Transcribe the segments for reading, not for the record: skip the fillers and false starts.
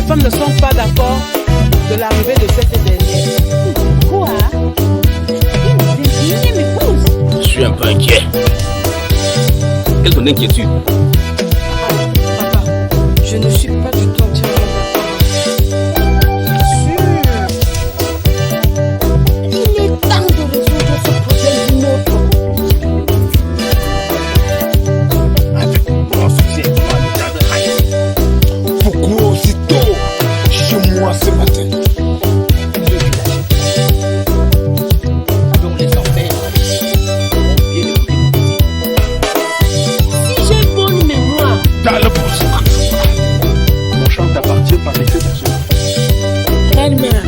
femmes ne sont pas d'accord de l'arrivée de cette dernière. Quoi? Une m'épouse? Je suis un peu inquiet. Quelle est ton inquiétude? Papa, je ne suis pas du tout entièrement d'accord. Il est temps de résoudre ce problème d'une autre. Pourquoi aussitôt chez moi ce matin? Si j'ai bonne mémoire, Dans le bouche. Mon champ t'appartient par les personnes. belle-mère,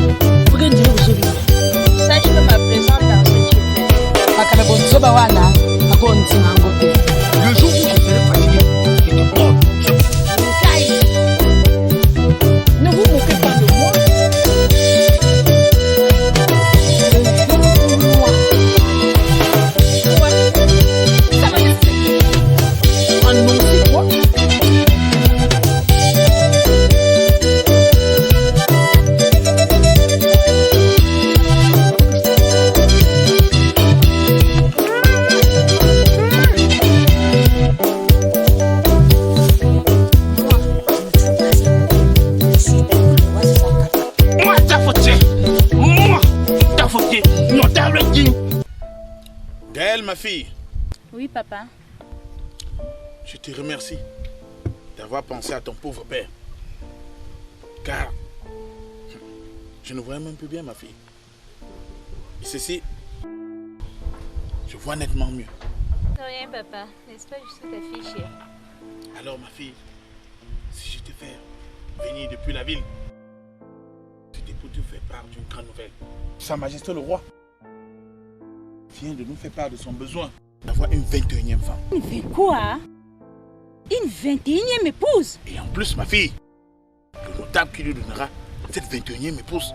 pourquoi dire aujourd'hui? Sache que ma présence dans ce tu Le jour où je serai fatigué, je te prends. Ne vous moquez pas de moi. Ça va rester. Annoncez quoi? Moi, t'as fauté. Moi, t'as fauté. Notable digne. Gaëlle, ma fille, Oui, papa. je te remercie d'avoir pensé à ton pauvre père. Car je ne voyais même plus bien ma fille. Et ceci, je vois nettement mieux. De rien, papa. N'est-ce pas, je suis ta fille chère. Alors ma fille, si je te fais venir depuis la ville, c'était pour te faire part d'une grande nouvelle. Sa Majesté le roi vient de nous faire part de son besoin d'avoir une 21e femme. Il fait quoi? Une 21e épouse? Et en plus, ma fille, le notable qui lui donnera cette 21e épouse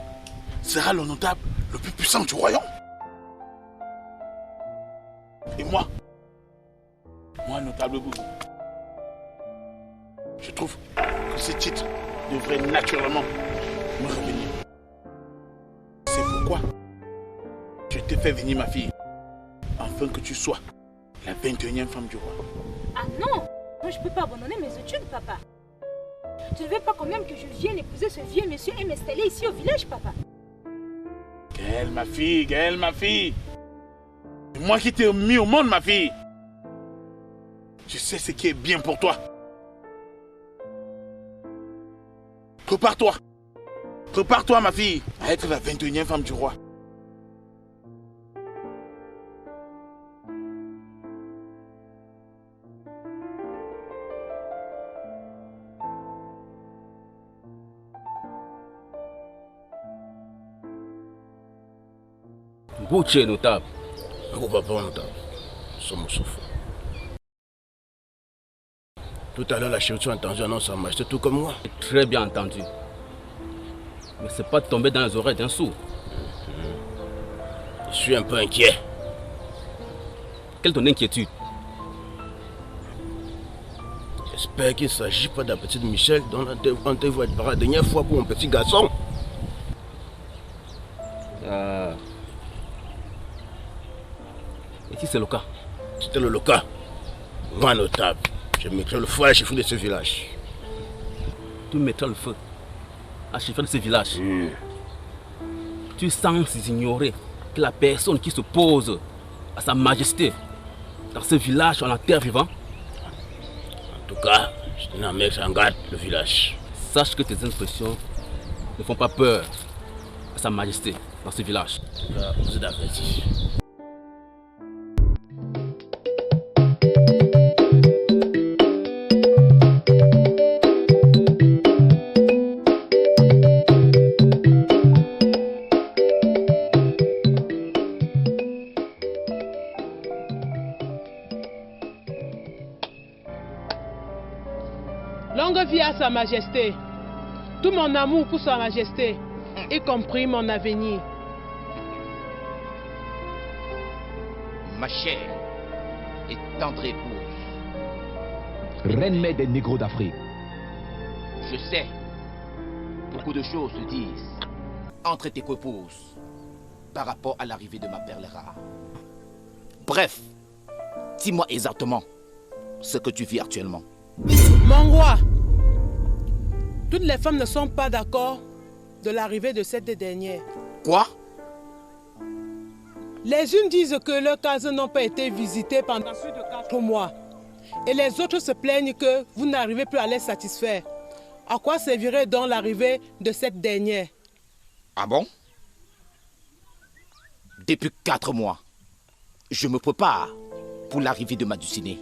sera le notable le plus puissant du royaume. Et moi, notable Boubou, je trouve que ce titre devrait naturellement me revenir. C'est pourquoi je t'ai fait venir ma fille, afin que tu sois la 21e femme du roi. Ah non! Moi je peux pas abandonner mes études, papa. Tu ne veux pas quand même que je vienne épouser ce vieux monsieur et m'installer ici au village, papa? Gaëlle, ma fille, Gaëlle, ma fille. C'est moi qui t'ai mis au monde, ma fille. Je sais ce qui est bien pour toi. Prépare-toi. Prépare-toi, ma fille, à être la 21e femme du roi. Gauthier notable. Gros papa notable. Sommes souffle. Tout à l'heure, la chérie a entendu annonce à Majesté tout comme moi. Très bien entendu. Mais c'est pas tombé dans les oreilles d'un sourd. Je suis un peu inquiet. Quelle est ton inquiétude? J'espère qu'il ne s'agit pas d'un petit Michel dont on te voit la dernière fois pour un petit garçon. Et si c'est le cas? C'était le cas. Moi, notable, je mettrai le feu à la chefferie de ce village. Tu mettras le feu à chefferie de ce village. Tu sens ignorer que la personne qui se pose à sa majesté dans ce village en la terre vivante. En tout cas, je tenais à mettre en garde le village. Sache que tes impressions ne font pas peur à sa majesté dans ce village. En tout cas, vous êtes avertis. Longue vie à Sa Majesté. Tout mon amour pour Sa Majesté, y compris mon avenir. Ma chère et tendre épouse, Reine-mère des négros d'Afrique. je sais beaucoup de choses se disent entre tes copouses par rapport à l'arrivée de ma perle rare. Bref, dis-moi exactement ce que tu vis actuellement. Mon roi, toutes les femmes ne sont pas d'accord de l'arrivée de cette dernière. Quoi? Les unes disent que leurs cases n'ont pas été visitées pendant plus de 4 mois. Et les autres se plaignent que vous n'arrivez plus à les satisfaire. À quoi servirait donc l'arrivée de cette dernière? Ah bon? Depuis 4 mois, je me prépare pour l'arrivée de ma dulcinée.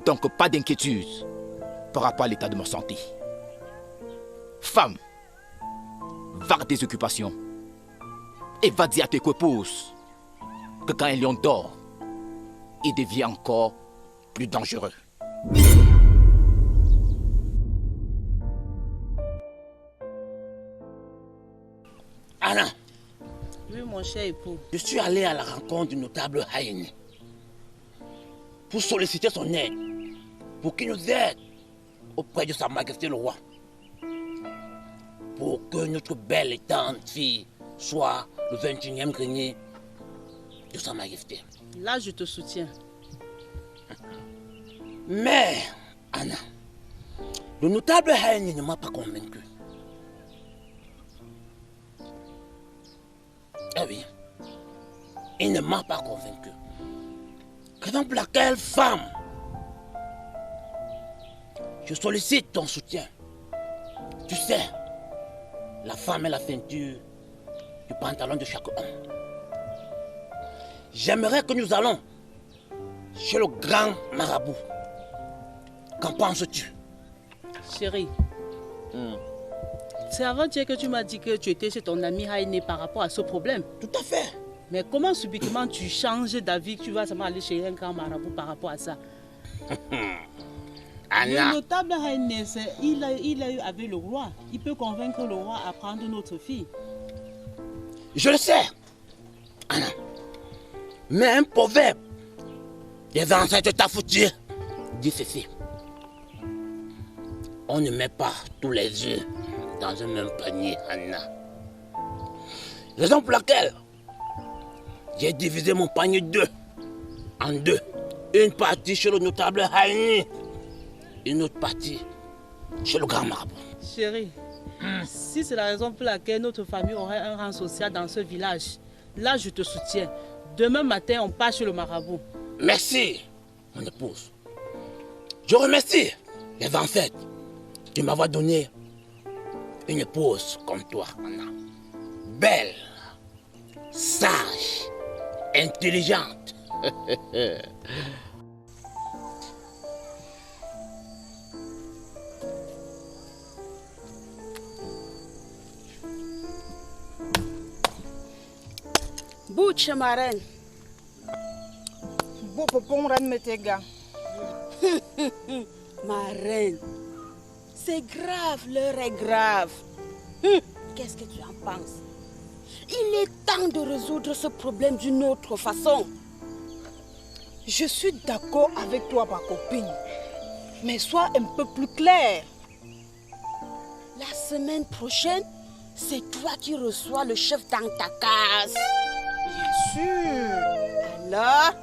Donc pas d'inquiétude par rapport à l'état de ma santé. Femme, va à tes occupations et va dire à tes copouses que quand un lion dort, il devient encore plus dangereux. Anna, Oui, mon cher époux. je suis allé à la rencontre du notable Haïn pour solliciter son aide, pour qu'il nous aide auprès de Sa Majesté le Roi, pour que notre belle et tendre fille soit le 21e grenier de Sa Majesté. Là, je te soutiens. Mais, Anna, le notable Haïn ne m'a pas convaincu. Ah oui, il ne m'a pas convaincu. Raison pour laquelle, femme, je sollicite ton soutien. Tu sais, la femme est la ceinture du pantalon de chaque homme. J'aimerais que nous allons chez le grand marabout. Qu'en penses-tu? Chérie, c'est avant-hier que tu m'as dit que tu étais chez ton ami Haïné par rapport à ce problème. Tout à fait. Mais comment subitement tu changes d'avis que tu vas seulement aller chez un grand marabout par rapport à ça? Anna, Le notable Haïné, il a eu avec le roi. Il peut convaincre le roi à prendre notre fille. je le sais, Anna. Mais un proverbe des ancêtres tafoutis dit ceci. On ne met pas tous les œufs dans un même panier, Anna. Raison pour laquelle j'ai divisé mon panier en deux. Une partie chez le notable Haïni, une autre partie chez le grand marabout. Chérie, si c'est la raison pour laquelle notre famille aurait un rang social dans ce village, là je te soutiens. Demain matin, on part chez le marabout. Merci, mon épouse. Je remercie les ancêtres de m'avoir donné une épouse comme toi, Anna. Belle, sage, intelligente. Bouche, ma reine. Ma reine, c'est grave, l'heure est grave. Qu'est-ce que tu en penses? Il est temps de résoudre ce problème d'une autre façon. Je suis d'accord avec toi, ma copine. Mais sois un peu plus clair. La semaine prochaine, c'est toi qui reçois le chef dans ta case. Bien sûr. Alors?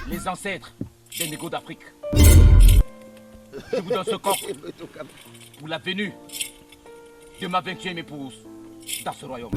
Les ancêtres des négos d'Afrique. Je vous donne ce coffre pour la venue de ma 20e épouse dans ce royaume.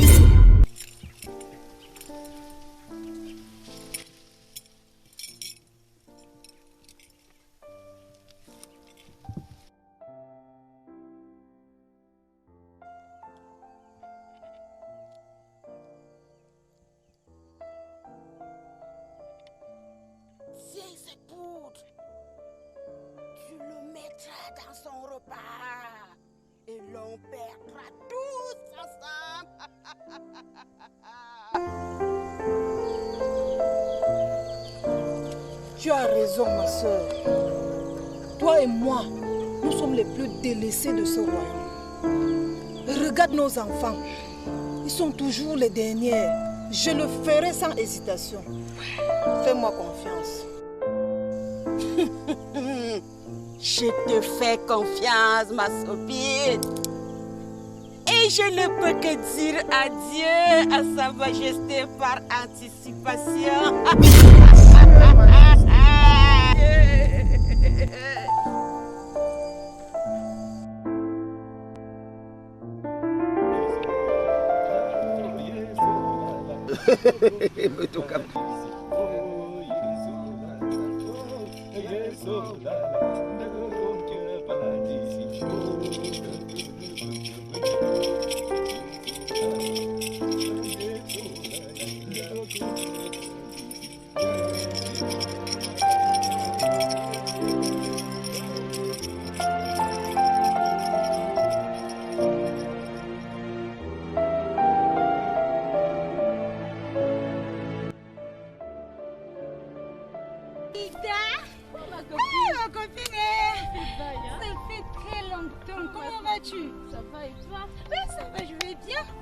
Tiens cette poudre. Tu le on perdra tous ensemble. Tu as raison, ma soeur. Toi et moi, nous sommes les plus délaissés de ce royaume. Regarde nos enfants. Ils sont toujours les derniers. Je le ferai sans hésitation. Fais-moi confiance. Je te fais confiance, ma Sophie. Et je ne peux que dire adieu à Sa Majesté par anticipation.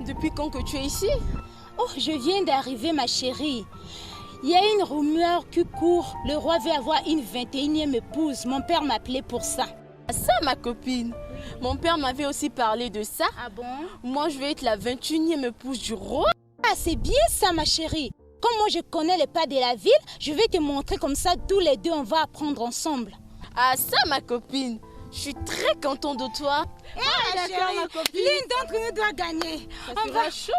Depuis quand que tu es ici? Oh, je viens d'arriver, ma chérie. Il y a une rumeur qui court. Le roi veut avoir une 21e épouse. Mon père m'a appelé pour ça. Ça, ma copine. Mon père m'avait aussi parlé de ça. Ah bon? Moi, je vais être la 21e épouse du roi. Ah, c'est bien ça, ma chérie. Comme moi, je connais les pas de la ville, je vais te montrer comme ça. Tous les deux, on va apprendre ensemble. Ah, ça, ma copine. Je suis très contente de toi. Ah, ma chérie, ma copine. L'une d'entre nous doit gagner. On va chaud.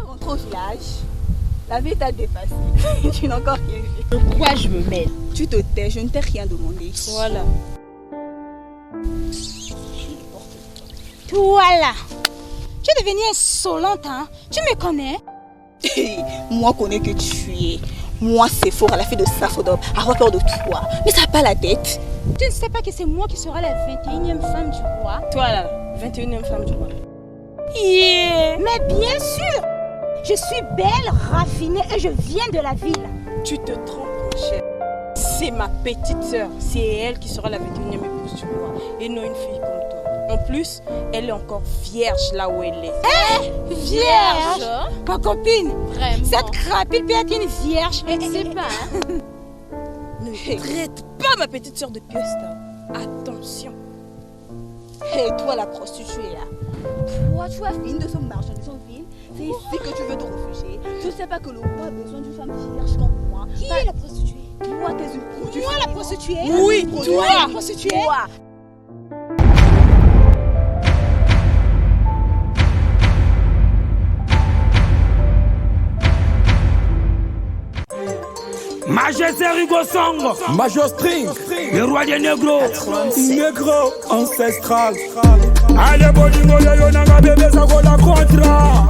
Rentre au village. La vie t'a dépassé. Tu n'as encore rien vu. Pourquoi je me mêle? Tu te tais, je ne t'ai rien demandé. Voilà. Toi là, tu es devenue insolente, hein? Tu me connais? Moi, je connais que tu es. Moi, c'est fort à la fille de Saphodop. Avoir peur de toi. Mais ça n'a pas la tête. Tu ne sais pas que c'est moi qui serai la 21e femme du roi? Toi là, 21e femme du roi. Yeah. Mais bien sûr! Je suis belle, raffinée et je viens de la ville. Tu te trompes, mon cher. C'est ma petite sœur. C'est elle qui sera la 21e épouse du roi. Et non une fille comme toi. En plus, elle est encore vierge là où elle est. Eh, vierge? Ma copine, vraiment? Cette crapule peut être une vierge. Je ne sais pas. Hein? Ne traite pas ma petite sœur de pieuse. Attention. Et toi, la prostituée là. Toi, tu as fini de ce marchandise en ville. C'est ici que tu veux te réfugier. Tu ne sais pas que le roi a besoin d'une femme vierge comme moi. Qui est la prostituée? Toi, t'es une prostituée. Moi, la prostituée? Oui, toi, la prostituée. Toi. Majesté Rigo Song, Major String, le roi des négros, négro ancestral. Allez bolingo yo nanga bébé ça go la contra.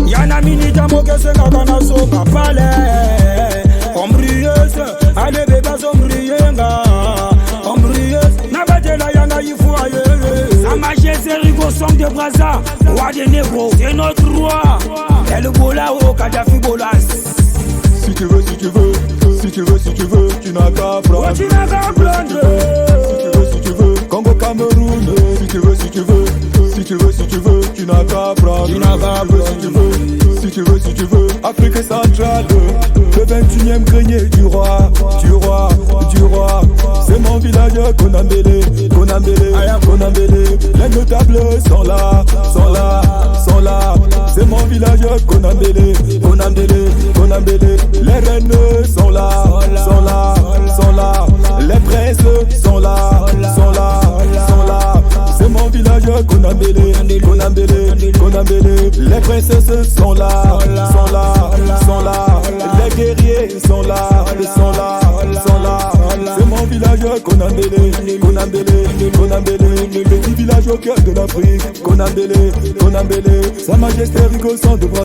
Yana mini jamo que se ngana soka palais. Ombrieuse, allez bébé sombrienga. Ombrieuse, na batela yanga yifuaye. Sa Majesté Rigo Song de Brazza, roi des négros, c'est notre roi. Et le bola au Kadhafi bolas. Si tu veux, si tu veux, si tu veux, si tu veux, tu n'as qu'à prendre. Oh, tu n'as qu'à prendre. Si tu veux, si tu veux, Congo, Cameroun. Si tu veux, si tu veux, si tu veux, si tu veux, tu n'as qu'à prendre. Tu n'as qu'à prendre. Si tu veux, si tu veux, si tu veux, Afrique centrale. Le 21e grenier du roi, du roi, du roi. C'est mon village Konambélé, Konambélé, Konambélé. Les notables sont là, sont là, sont là. C'est mon village Konambélé, Konambélé, Konambélé. Les reines sont là, sont là, sont là. Les princes sont là, sont là, sont là. C'est mon village Konambélé, Konambélé, Konambélé. Les princesses sont là, sont là, sont là. Les guerriers sont là, sont là, sont là. C'est mon village Konambélé, Konambélé, Konambélé. Le petit village au cœur de l'Afrique. Konambélé, Konambélé. Sa majesté Rigo sont de bras.